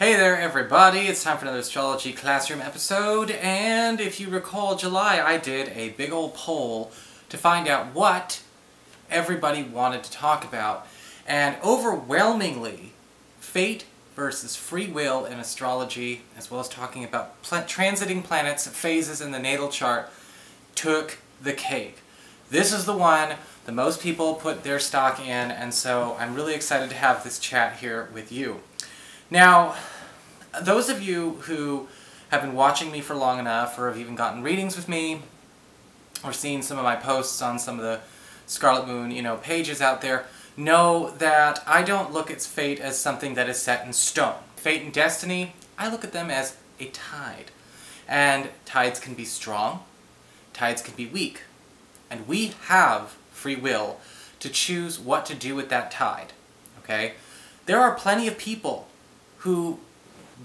Hey there everybody, it's time for another astrology classroom episode, and if you recall July I did a big old poll to find out what everybody wanted to talk about, and overwhelmingly fate versus free will in astrology, as well as talking about transiting planets, phases in the natal chart, took the cake. This is the one that most people put their stock in, and so I'm really excited to have this chat here with you. Now, those of you who have been watching me for long enough, or have even gotten readings with me, or seen some of my posts on some of the Scarlet Moon, pages out there, know that I don't look at fate as something that is set in stone. Fate and destiny, I look at them as a tide. And tides can be strong, tides can be weak. And we have free will to choose what to do with that tide, okay? There are plenty of people who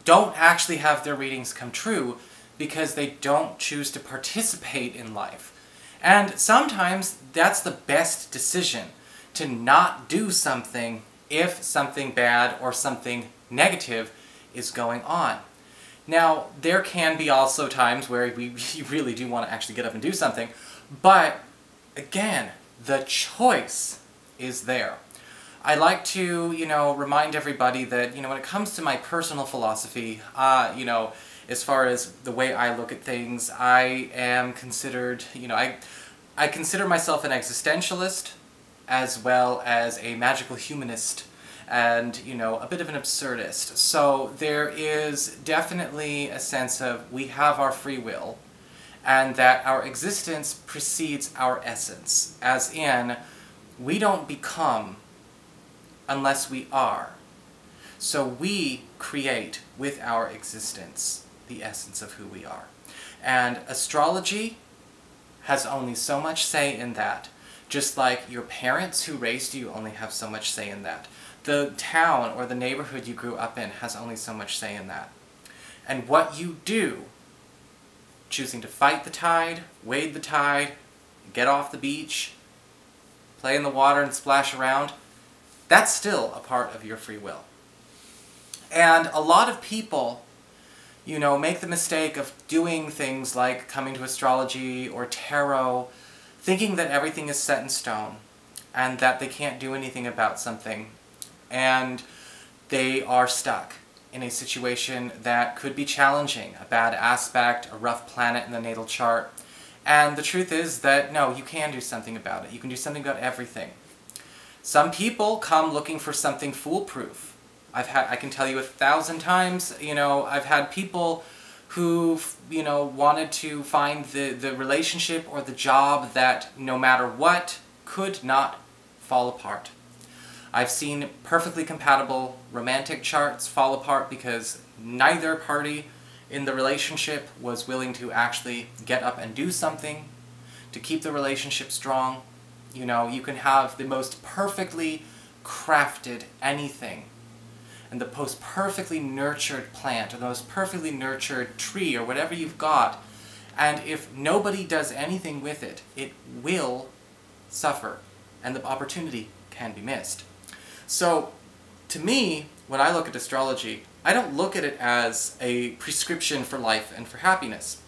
don't actually have their readings come true because they don't choose to participate in life. And sometimes that's the best decision, to not do something if something bad or something negative is going on. Now, there can be also times where we really do want to actually get up and do something, but again, the choice is there. I like to, remind everybody that, when it comes to my personal philosophy, as far as the way I look at things, I am considered, I consider myself an existentialist, as well as a magical humanist, and, a bit of an absurdist. So there is definitely a sense of we have our free will, and that our existence precedes our essence, as in, we don't become unless we are. So we create with our existence the essence of who we are. And astrology has only so much say in that. Just like your parents who raised you only have so much say in that. The town or the neighborhood you grew up in has only so much say in that. And what you do, choosing to fight the tide, wade the tide, get off the beach, play in the water and splash around, that's still a part of your free will. And a lot of people, make the mistake of doing things like coming to astrology or tarot, thinking that everything is set in stone, and that they can't do anything about something, and they are stuck in a situation that could be challenging, a bad aspect, a rough planet in the natal chart. And the truth is that, no, you can do something about it. You can do something about everything. Some people come looking for something foolproof. I can tell you 1,000 times, I've had people who, wanted to find the relationship or the job that, no matter what, could not fall apart. I've seen perfectly compatible romantic charts fall apart because neither party in the relationship was willing to actually get up and do something to keep the relationship strong. You can have the most perfectly crafted anything, and the most perfectly nurtured plant, or the most perfectly nurtured tree, or whatever you've got, and if nobody does anything with it, it will suffer, and the opportunity can be missed. So, to me, when I look at astrology, I don't look at it as a prescription for life and for happiness.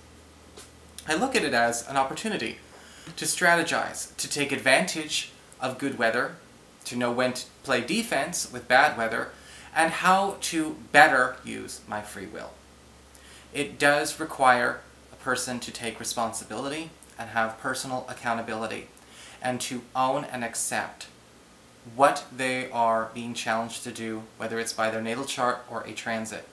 I look at it as an opportunity to strategize, to take advantage of good weather, to know when to play defense with bad weather, and how to better use my free will. It does require a person to take responsibility and have personal accountability, and to own and accept what they are being challenged to do, whether it's by their natal chart or a transit.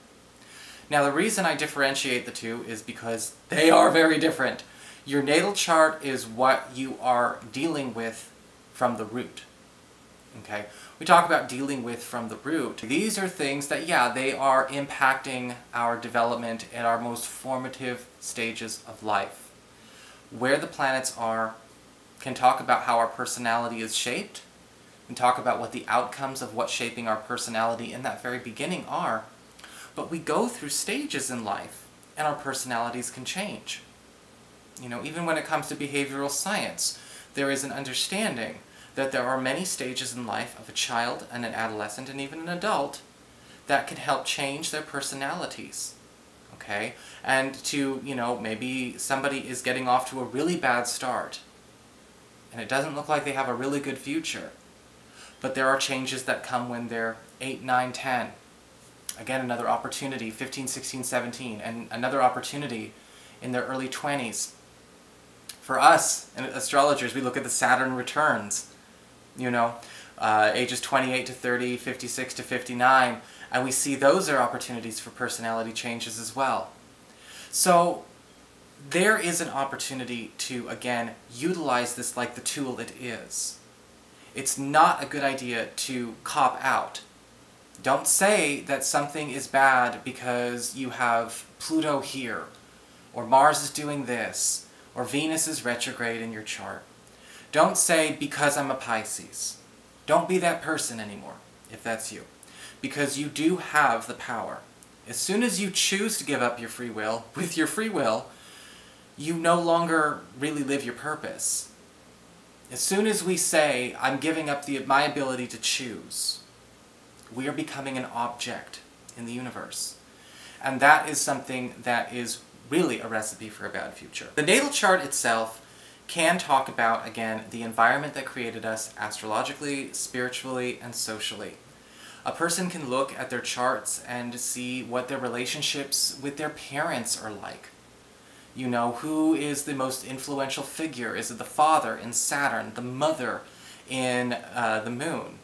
Now, the reason I differentiate the two is because they are very different. Your natal chart is what you are dealing with from the root. Okay? We talk about dealing with from the root. These are things that, yeah, they are impacting our development at our most formative stages of life. Where the planets are can talk about how our personality is shaped, and talk about what the outcomes of what's shaping our personality in that very beginning are. But we go through stages in life, and our personalities can change. Even when it comes to behavioral science, there is an understanding that there are many stages in life of a child and an adolescent and even an adult that can help change their personalities. Okay? And to, maybe somebody is getting off to a really bad start, and it doesn't look like they have a really good future. But there are changes that come when they're 8, 9, 10. Again, another opportunity, 15, 16, 17, and another opportunity in their early 20s. For us, astrologers, we look at the Saturn returns, ages 28 to 30, 56 to 59, and we see those are opportunities for personality changes as well. So there is an opportunity to, again, utilize this like the tool it is. It's not a good idea to cop out. Don't say that something is bad because you have Pluto here, or Mars is doing this, or Venus is retrograde in your chart. Don't say, because I'm a Pisces. Don't be that person anymore, if that's you. Because you do have the power. As soon as you choose to give up your free will, with your free will, you no longer really live your purpose. As soon as we say, I'm giving up my ability to choose, we are becoming an object in the universe. And that is something that is really a recipe for a bad future. The natal chart itself can talk about, again, the environment that created us astrologically, spiritually, and socially. A person can look at their charts and see what their relationships with their parents are like. Who is the most influential figure? Is it the father in Saturn, the mother in the moon?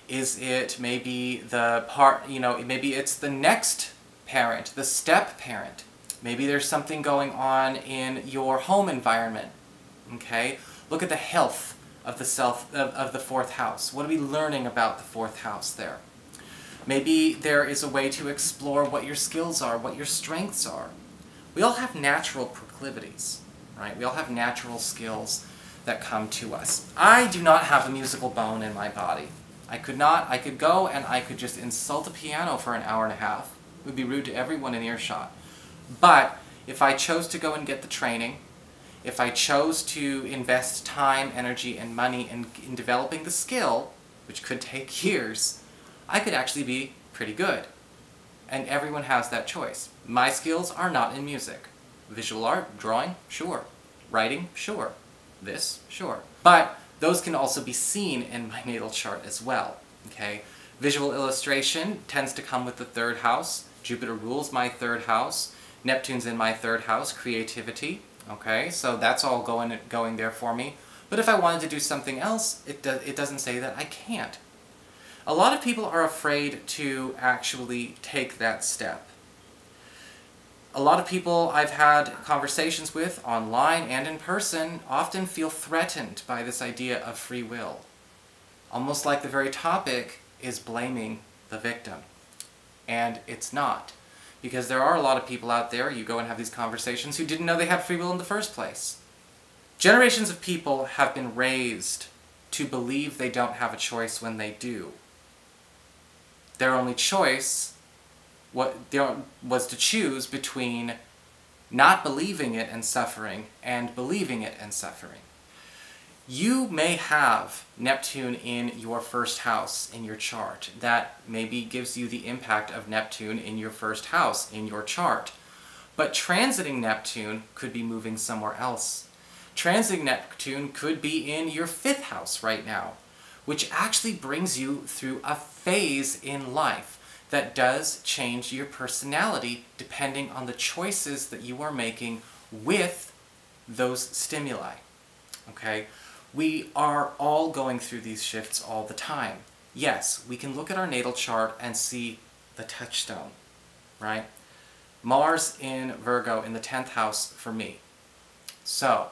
Is it maybe maybe it's the next parent, the step parent? Maybe there's something going on in your home environment. Okay? Look at the health of the fourth house. What are we learning about the fourth house there? Maybe there is a way to explore what your skills are, what your strengths are. We all have natural proclivities, right? We all have natural skills that come to us. I do not have a musical bone in my body. I could go and I could just insult a piano for an hour and a half. It would be rude to everyone in earshot. But if I chose to go and get the training, if I chose to invest time, energy, and money in developing the skill, which could take years, I could actually be pretty good. And everyone has that choice. My skills are not in music. Visual art, drawing, sure. Writing, sure. This, sure. But those can also be seen in my natal chart as well. Okay? Visual illustration tends to come with the third house. Jupiter rules my third house. Neptune's in my third house, creativity. Okay, so that's all going there for me. But if I wanted to do something else, it doesn't say that I can't. A lot of people are afraid to actually take that step. A lot of people I've had conversations with, online and in person, often feel threatened by this idea of free will. Almost like the very topic is blaming the victim. And it's not. Because there are a lot of people out there, you go and have these conversations, who didn't know they had free will in the first place. Generations of people have been raised to believe they don't have a choice when they do. Their only choice was to choose between not believing it and suffering, and believing it and suffering. You may have Neptune in your first house in your chart. That maybe gives you the impact of Neptune in your first house in your chart. But transiting Neptune could be moving somewhere else. Transiting Neptune could be in your fifth house right now, which actually brings you through a phase in life that does change your personality depending on the choices that you are making with those stimuli. Okay? We are all going through these shifts all the time. Yes, we can look at our natal chart and see the touchstone, right? Mars in Virgo in the 10th house for me. So,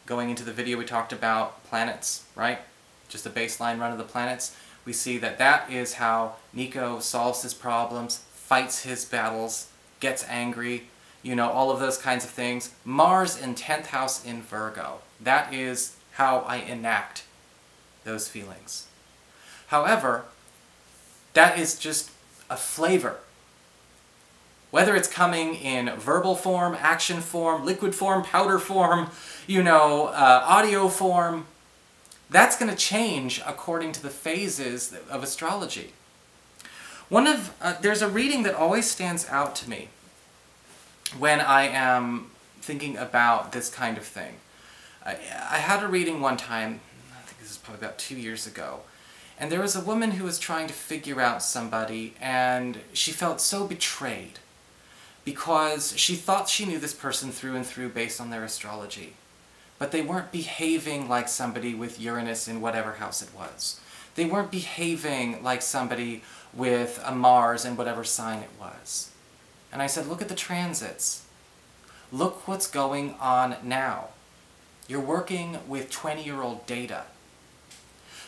going into the video we talked about planets, right? Just a baseline run of the planets. We see that that is how Nico solves his problems, fights his battles, gets angry, all of those kinds of things. Mars in 10th house in Virgo. That is how I enact those feelings. However, that is just a flavor. Whether it's coming in verbal form, action form, liquid form, powder form, audio form, that's going to change according to the phases of astrology. There's a reading that always stands out to me when I am thinking about this kind of thing. I had a reading one time, I think this is probably about 2 years ago, and there was a woman who was trying to figure out somebody, and she felt so betrayed because she thought she knew this person through and through based on their astrology. But they weren't behaving like somebody with Uranus in whatever house it was. They weren't behaving like somebody with a Mars in whatever sign it was. And I said, look at the transits. Look what's going on now. You're working with 20-year-old data.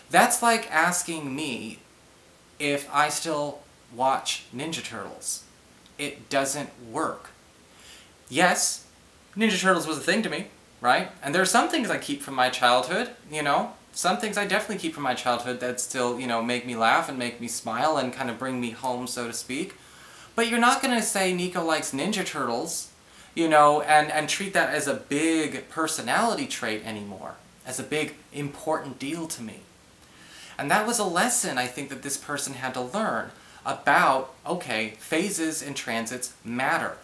That's like asking me if I still watch Ninja Turtles. It doesn't work. Yes, Ninja Turtles was a thing to me, right? And there are some things I keep from my childhood, you know? Some things I definitely keep from my childhood that still, you know, make me laugh and make me smile and kind of bring me home, so to speak. But you're not going to say Nico likes Ninja Turtles, you know, and treat that as a big personality trait anymore, as a big important deal to me. And that was a lesson I think that this person had to learn about, okay, phases and transits matter.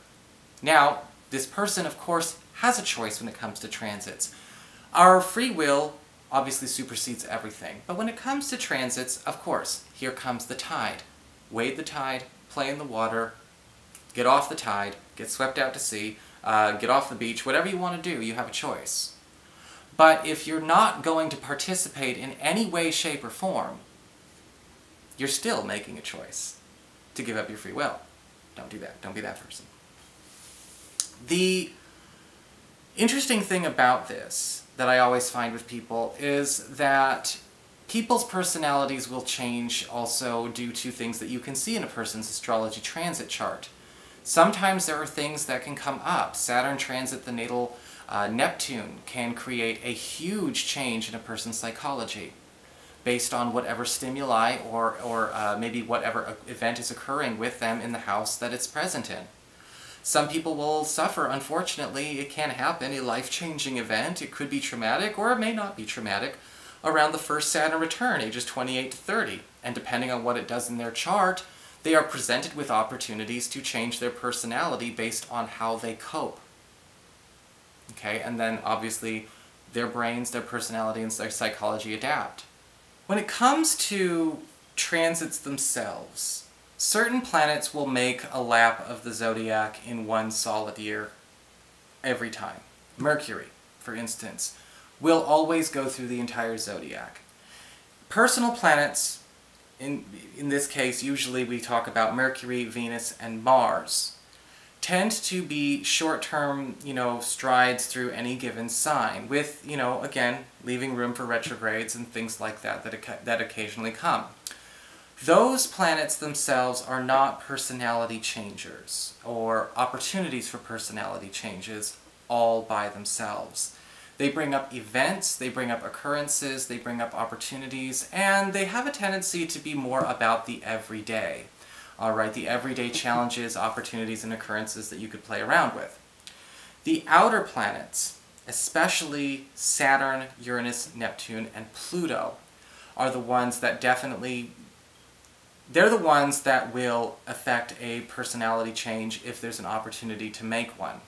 Now, this person, of course, has a choice when it comes to transits. Our free will obviously supersedes everything. But when it comes to transits, of course, here comes the tide. Wade the tide, play in the water, get off the tide, get swept out to sea, get off the beach, whatever you want to do, you have a choice. But if you're not going to participate in any way, shape, or form, you're still making a choice to give up your free will. Don't do that. Don't be that person. The interesting thing about this that I always find with people is that people's personalities will change also due to things that you can see in a person's astrology transit chart. Sometimes there are things that can come up. Saturn transit the natal Neptune can create a huge change in a person's psychology based on whatever stimuli or maybe whatever event is occurring with them in the house that it's present in. Some people will suffer, unfortunately. It can happen, a life-changing event. It could be traumatic, or it may not be traumatic, around the first Saturn return, ages 28 to 30. And depending on what it does in their chart, they are presented with opportunities to change their personality based on how they cope. Okay, and then obviously their brains, their personality, and their psychology adapt. When it comes to transits themselves, certain planets will make a lap of the zodiac in one solid year every time. Mercury, for instance, will always go through the entire zodiac. Personal planets, in this case, usually we talk about Mercury, Venus, and Mars, tend to be short-term, you know, strides through any given sign, with, you know, again, leaving room for retrogrades and things like that that occasionally come. Those planets themselves are not personality changers, or opportunities for personality changes all by themselves. They bring up events, they bring up occurrences, they bring up opportunities, and they have a tendency to be more about the everyday. Alright, the everyday challenges, opportunities, and occurrences that you could play around with. The outer planets, especially Saturn, Uranus, Neptune, and Pluto, are the ones that they're the ones that will affect a personality change if there's an opportunity to make one.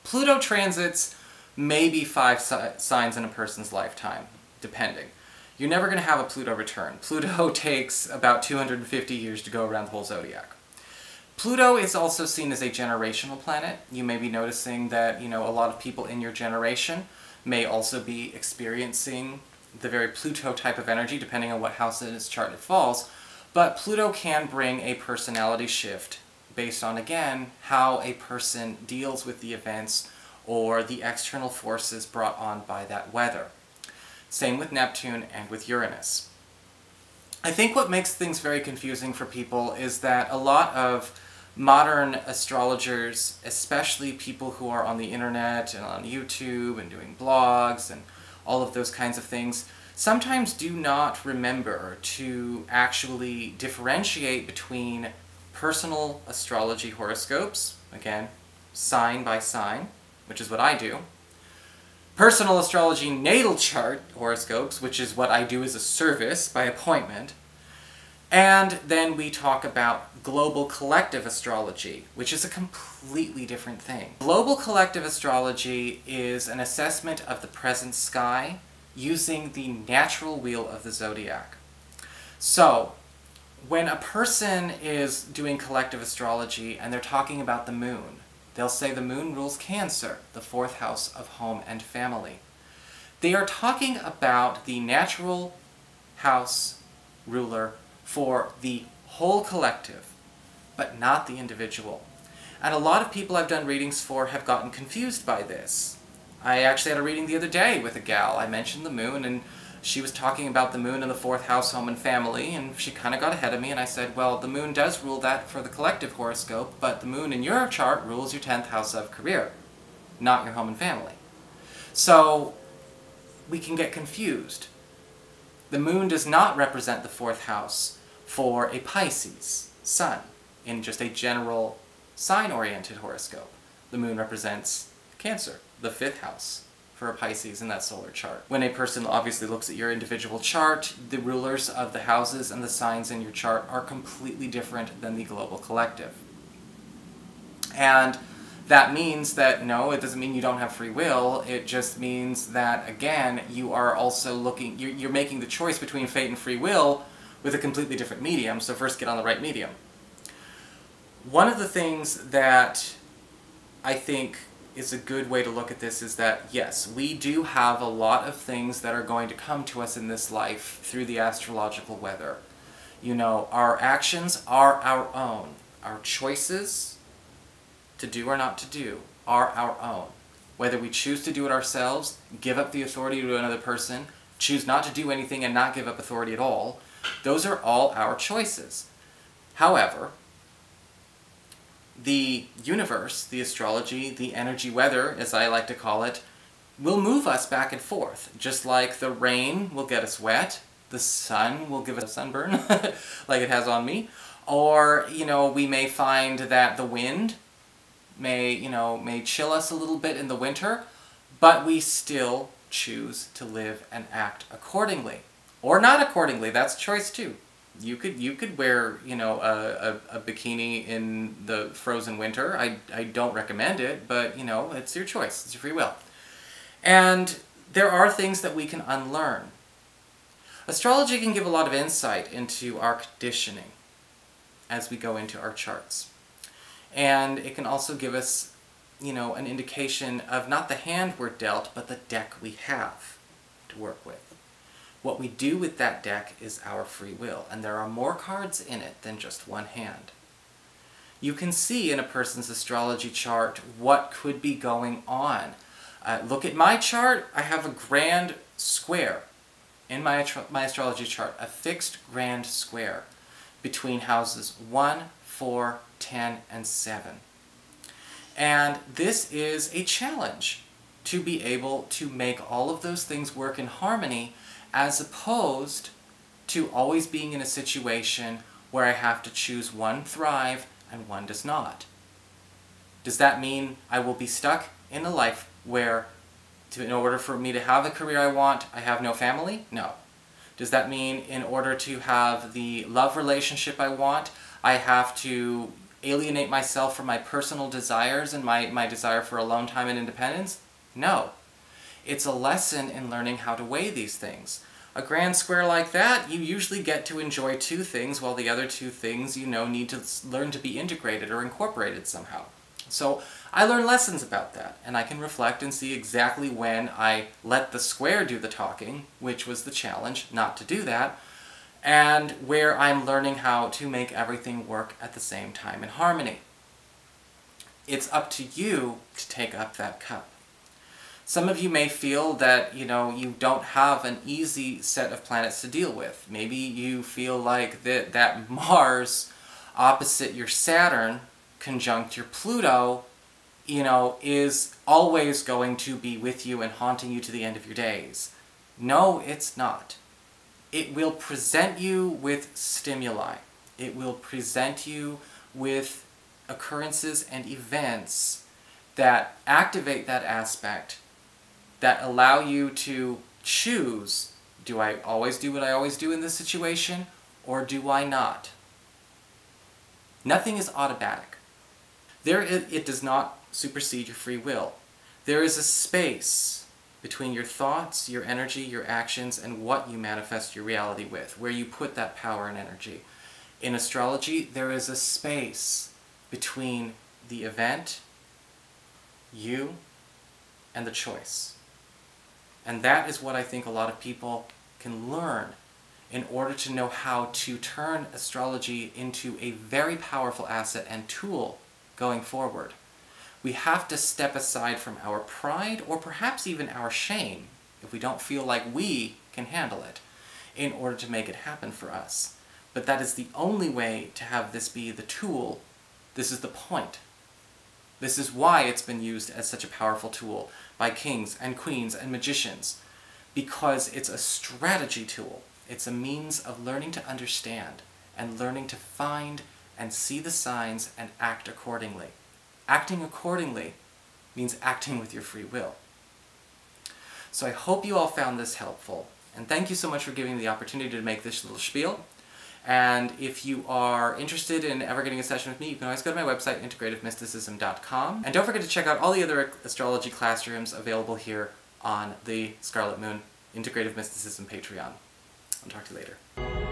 Pluto transits may be 5 signs in a person's lifetime, depending. You're never going to have a Pluto return. Pluto takes about 250 years to go around the whole zodiac. Pluto is also seen as a generational planet. You may be noticing that, you know, a lot of people in your generation may also be experiencing the very Pluto type of energy, depending on what house in its chart it falls. But Pluto can bring a personality shift based on, again, how a person deals with the events or the external forces brought on by that weather. Same with Neptune and with Uranus. I think what makes things very confusing for people is that a lot of modern astrologers, especially people who are on the internet and on YouTube and doing blogs and all of those kinds of things, sometimes do not remember to actually differentiate between personal astrology horoscopes, again, sign by sign, which is what I do, personal astrology natal chart horoscopes, which is what I do as a service by appointment, And then we talk about global collective astrology, which is a completely different thing. Global collective astrology is an assessment of the present sky using the natural wheel of the zodiac. So, when a person is doing collective astrology and they're talking about the moon, they'll say the moon rules Cancer, the 4th house of home and family. They are talking about the natural house ruler for the whole collective, but not the individual. And a lot of people I've done readings for have gotten confused by this. I actually had a reading the other day with a gal. I mentioned the moon, and she was talking about the moon in the 4th house, home and family, and she kind of got ahead of me, and I said, well, the moon does rule that for the collective horoscope, but the moon in your chart rules your 10th house of career, not your home and family. So we can get confused. The moon does not represent the 4th house for a Pisces sun in just a general sign-oriented horoscope. The moon represents Cancer, the 5th house for a Pisces in that solar chart. When a person obviously looks at your individual chart, the rulers of the houses and the signs in your chart are completely different than the global collective. And that means that, no, it doesn't mean you don't have free will. It just means that, again, you are also looking, you're making the choice between fate and free will with a completely different medium, so first get on the right medium. One of the things that I think is a good way to look at this is that, yes, we do have a lot of things that are going to come to us in this life through the astrological weather. You know, our actions are our own. Our choices to do or not to do are our own. Whether we choose to do it ourselves, give up the authority to another person, choose not to do anything and not give up authority at all, those are all our choices. However, the universe, the astrology, the energy weather, as I like to call it, will move us back and forth. Just like the rain will get us wet, the sun will give us a sunburn, like it has on me, or, you know, we may find that the wind may chill us a little bit in the winter, but we still choose to live and act accordingly. Or not accordingly, that's choice too. You could wear, you know, a bikini in the frozen winter. I don't recommend it, but, you know, it's your choice. It's your free will. And there are things that we can unlearn. Astrology can give a lot of insight into our conditioning as we go into our charts. And it can also give us, you know, an indication of not the hand we're dealt, but the deck we have to work with. What we do with that deck is our free will, and there are more cards in it than just one hand. You can see in a person's astrology chart what could be going on. Look at my chart. I have a grand square in my astrology chart, a fixed grand square between houses 1, 4, 10, and 7. And this is a challenge to be able to make all of those things work in harmony, as opposed to always being in a situation where I have to choose one thrive and one does not. Does that mean I will be stuck in a life where, in order for me to have the career I want, I have no family? No. Does that mean in order to have the love relationship I want, I have to alienate myself from my personal desires and my desire for alone time and independence? No. It's a lesson in learning how to weigh these things. A grand square like that, you usually get to enjoy two things, while the other two things, you know, need to learn to be integrated or incorporated somehow. So I learn lessons about that, and I can reflect and see exactly when I let the square do the talking, which was the challenge, not to do that, and where I'm learning how to make everything work at the same time in harmony. It's up to you to take up that cup. Some of you may feel that, you know, you don't have an easy set of planets to deal with. Maybe you feel like that Mars opposite your Saturn, conjunct your Pluto, you know, is always going to be with you and haunting you to the end of your days. No, it's not. It will present you with stimuli. It will present you with occurrences and events that activate that aspect, that allow you to choose, do I always do what I always do in this situation, or do I not? Nothing is automatic. It does not supersede your free will. There is a space between your thoughts, your energy, your actions, and what you manifest your reality with, where you put that power and energy. In astrology, there is a space between the event, you, and the choice. And that is what I think a lot of people can learn in order to know how to turn astrology into a very powerful asset and tool going forward. We have to step aside from our pride, or perhaps even our shame, if we don't feel like we can handle it, in order to make it happen for us. But that is the only way to have this be the tool. This is the point. This is why it's been used as such a powerful tool by kings and queens and magicians, because it's a strategy tool. It's a means of learning to understand and learning to find and see the signs and act accordingly. Acting accordingly means acting with your free will. So I hope you all found this helpful, and thank you so much for giving me the opportunity to make this little spiel. And if you are interested in ever getting a session with me, you can always go to my website, integrativemysticism.com. And don't forget to check out all the other astrology classrooms available here on the Scarlet Moon Integrative Mysticism Patreon. I'll talk to you later.